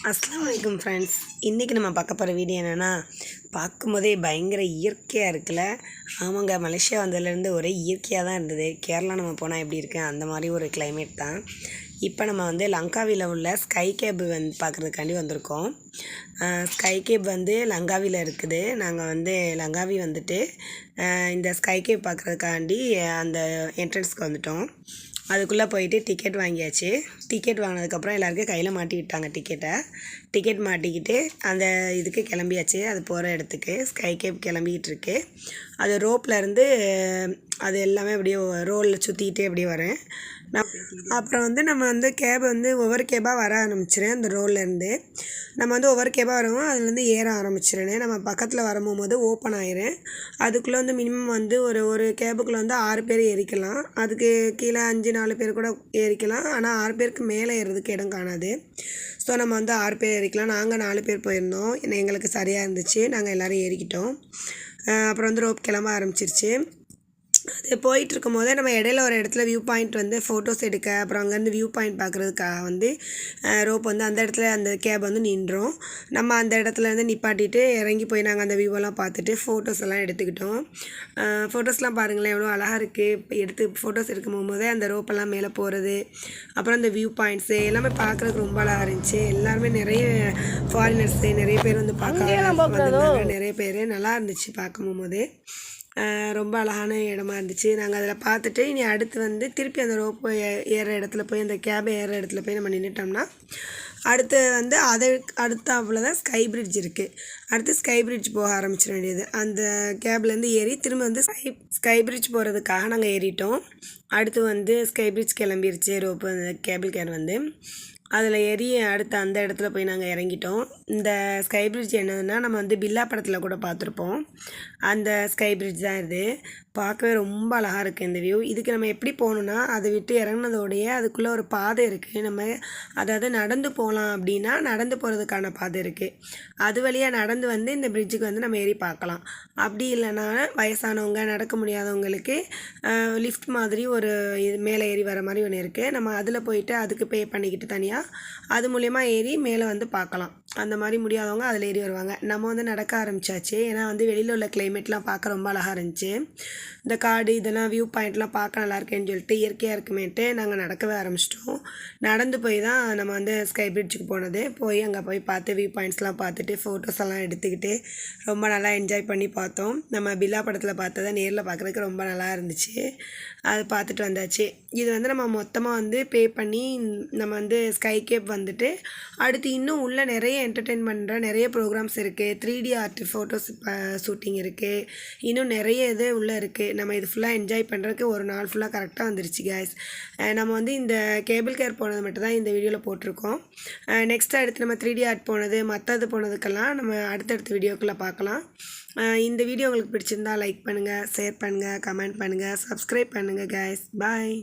அஸ்ஸலாமு அலைக்கும் ஃப்ரெண்ட்ஸ். இன்றைக்கி நம்ம பார்க்க போகிற வீடியோ என்னென்னா, பார்க்கும்போதே பயங்கர இயற்கையாக இருக்குல்ல. ஆமாங்க, மலேசியா வந்ததுலேருந்து ஒரே இயற்கையாக தான் இருந்தது. கேரளா நம்ம போனால் எப்படி இருக்கு அந்த மாதிரி ஒரு கிளைமேட் தான். இப்போ நம்ம லங்காவியில் உள்ள ஸ்கை கேப் பார்க்குறதுக்காண்டி வந்திருக்கோம். ஸ்கை கேப் லங்காவியில் இருக்குது. நாங்கள் லங்காவி இந்த ஸ்கை கேப் பார்க்குறதுக்காண்டி அந்த என்ட்ரன்ஸ்க்கு வந்துட்டோம். அதுக்குள்ளே போயிட்டு டிக்கெட் வாங்கியாச்சு. டிக்கெட் வாங்கினதுக்கப்புறம் எல்லாருக்கும் கையில் மாட்டி விட்டாங்க டிக்கெட் மாட்டிக்கிட்டு அந்த இதுக்கு கிளம்பியாச்சு. அது போகிற இடத்துக்கு ஸ்கை கேப் கிளம்பிக்கிட்டு இருக்கு. அது ரோப்பில் இருந்து அது எல்லாமே அப்படியே ரோலில் சுற்றிக்கிட்டே அப்படியே வரேன். அப்புறம் நம்ம கேப் ஒவ்வொரு கேபாக வர ஆரம்பிச்சிடுறேன். அந்த ரோல்லேருந்து நம்ம ஒவ்வொரு கேபாக வரவும் அதுலேருந்து ஏற ஆரம்பிச்சிடுறேன். நம்ம பக்கத்தில் வரும்போது ஓப்பன் ஆயிரும். அதுக்குள்ளே மினிமம் ஒரு கேபுக்குள்ளே 6 பேர் ஏறிக்கலாம். அதுக்கு கீழே 5-4 பேர் கூட ஏறிக்கலாம். ஆனால் 6 பேருக்கு மேலே ஏறுறதுக்கு இடம் காணாது. ஸோ நம்ம 6 பேர் ஏறிக்கலாம். நாங்கள் 4 பேர் போயிருந்தோம். எங்களுக்கு சரியாக இருந்துச்சு. நாங்கள் எல்லோரும் ஏறிக்கிட்டோம். அப்புறம் ரோப் கிளம்ப ஆரம்பிச்சிருச்சு. அது போயிட்டுருக்கும் போதே நம்ம இடையில ஒரு இடத்துல வியூ பாயிண்ட் ஃபோட்டோஸ் எடுக்க, அப்புறம் அங்கேருந்து வியூ பாயிண்ட் பார்க்குறதுக்காக ரோப் அந்த இடத்துல அந்த கேப் நின்றோம். நம்ம அந்த இடத்துலேருந்து நிப்பாட்டிட்டு இறங்கி போய் நாங்கள் அந்த வியூவெல்லாம் பார்த்துட்டு ஃபோட்டோஸ் எல்லாம் எடுத்துக்கிட்டோம். ஃபோட்டோஸ்லாம் பாருங்களேன் எவ்வளோ அழகாக இருக்குது. ஃபோட்டோஸ் எடுக்கும் போகும்போதே அந்த ரோப்பெல்லாம் மேலே போகிறது, அப்புறம் அந்த வியூ பாயிண்ட்ஸு எல்லாமே பார்க்குறதுக்கு ரொம்ப அழகாக இருந்துச்சு. எல்லாருமே நிறைய ஃபாரினர்ஸு நிறைய பேர் பார்க்க நிறைய பேர் நல்லா இருந்துச்சு பார்க்கும் போகும்போது. ரொம்ப அழகான இடமா இருந்துச்சு. நாங்கள் அதில் பார்த்துட்டு இனி அடுத்து திருப்பி அந்த ரோப்பு ஏறுற இடத்துல போய் அந்த கேபை ஏறுற இடத்துல போய் நம்ம நின்றுட்டோம்னா அடுத்து அதை அடுத்தாப்புல தான் ஸ்கை பிரிட்ஜ் இருக்குது. அடுத்து ஸ்கை பிரிட்ஜ் போக ஆரம்பிச்சிட வேண்டியது. அந்த கேப்லேருந்து ஏறி திரும்ப ஸ்கை பிரிட்ஜ் போகிறதுக்காக நாங்கள் ஏறிட்டோம். அடுத்து ஸ்கை பிரிட்ஜ் கிளம்பிருச்சு. ரோப்பு அந்த கேபிள் கேர் அதில் ஏறி அடுத்து அந்த இடத்துல போய் நாங்கள் இறங்கிட்டோம். இந்த ஸ்கை பிரிட்ஜ் என்னதுன்னா நம்ம பில்லா படத்தில் கூட பார்த்துருப்போம். அந்த ஸ்கை பிரிட்ஜ் தான் இது. பார்க்கவே ரொம்ப அழகாக இருக்குது இந்த வியூ. இதுக்கு நம்ம எப்படி போகணுன்னா அதை விட்டு இறங்கினதோடைய அதுக்குள்ளே ஒரு பாதை இருக்குது. நம்ம அதாவது நடந்து போகலாம் அப்படின்னா நடந்து போகிறதுக்கான பாதை இருக்குது. அது வழியாக நடந்து இந்த பிரிட்ஜுக்கு நம்ம ஏறி பார்க்கலாம். அப்படி இல்லைன்னா வயசானவங்க நடக்க முடியாதவங்களுக்கு லிஃப்ட் மாதிரி ஒரு மேலே ஏறி வர மாதிரி ஒன்று இருக்குது. நம்ம அதில் போயிட்டு அதுக்கு பே பண்ணிக்கிட்டு தனியாக அது மூலயமா ஏறி மேலே பார்க்கலாம். அந்த மாதிரி முடியாதவங்க அதில் ஏறி வருவாங்க. நம்ம நடக்க ஆரம்பித்தாச்சு. ஏன்னா வெளியில் உள்ள கிளைமேட்லாம் பார்க்க ரொம்ப அழகாக இருந்துச்சு. இந்த காடு இதெல்லாம் வியூ பாயிண்ட்லாம் பார்க்க நல்லா இருக்கேன்னு சொல்லிட்டு இயற்கையாக இருக்குமேட்டு நாங்கள் நடக்கவே ஆரம்பிச்சிட்டோம். நடந்து போய் தான் நம்ம ஸ்கை பிரிட்ஜுக்கு போனது. போய் அங்கே போய் பார்த்து வியூ பாயிண்ட்ஸ்லாம் பார்த்துட்டு ஃபோட்டோஸ் எல்லாம் எடுத்துக்கிட்டு ரொம்ப நல்லா என்ஜாய் பண்ணி பார்த்தோம். நம்ம பில்லா படத்தில் பார்த்ததை நேரில் பார்க்குறதுக்கு ரொம்ப நல்லா இருந்துச்சு. அது பார்த்துட்டு வந்தாச்சு. இது நம்ம மொத்தமாக பே பண்ணி நம்ம ஸ்கை கேப் அடுத்து இன்னும் உள்ள நிறைய என்டர்டெயின் பண்ணுற நிறைய ப்ரோக்ராம்ஸ் இருக்குது. 3D ஆர்ட் ஃபோட்டோஸ் ஷூட்டிங் இருக்குது. இன்னும் நிறைய இது உள்ளே இருக்குது. நம்ம இது ஃபுல்லாக என்ஜாய் பண்ணுறதுக்கு ஒரு நாள் ஃபுல்லாக கரெக்டாக வந்துருச்சு கேஸ். நம்ம இந்த கேபிள் கேர் போனது மட்டும் தான் இந்த வீடியோவில் போட்டிருக்கோம். நெக்ஸ்ட் அடுத்து நம்ம 3D ஆர்ட் போனது மற்றது போனதுக்கெல்லாம் நம்ம அடுத்தடுத்த வீடியோக்குள்ளே பார்க்கலாம். இந்த வீடியோ உங்களுக்கு பிடிச்சிருந்தால் லைக் பண்ணுங்கள், ஷேர் பண்ணுங்கள், கமெண்ட் பண்ணுங்கள், சப்ஸ்கிரைப் பண்ணுங்கள் கேஸ். பாய்.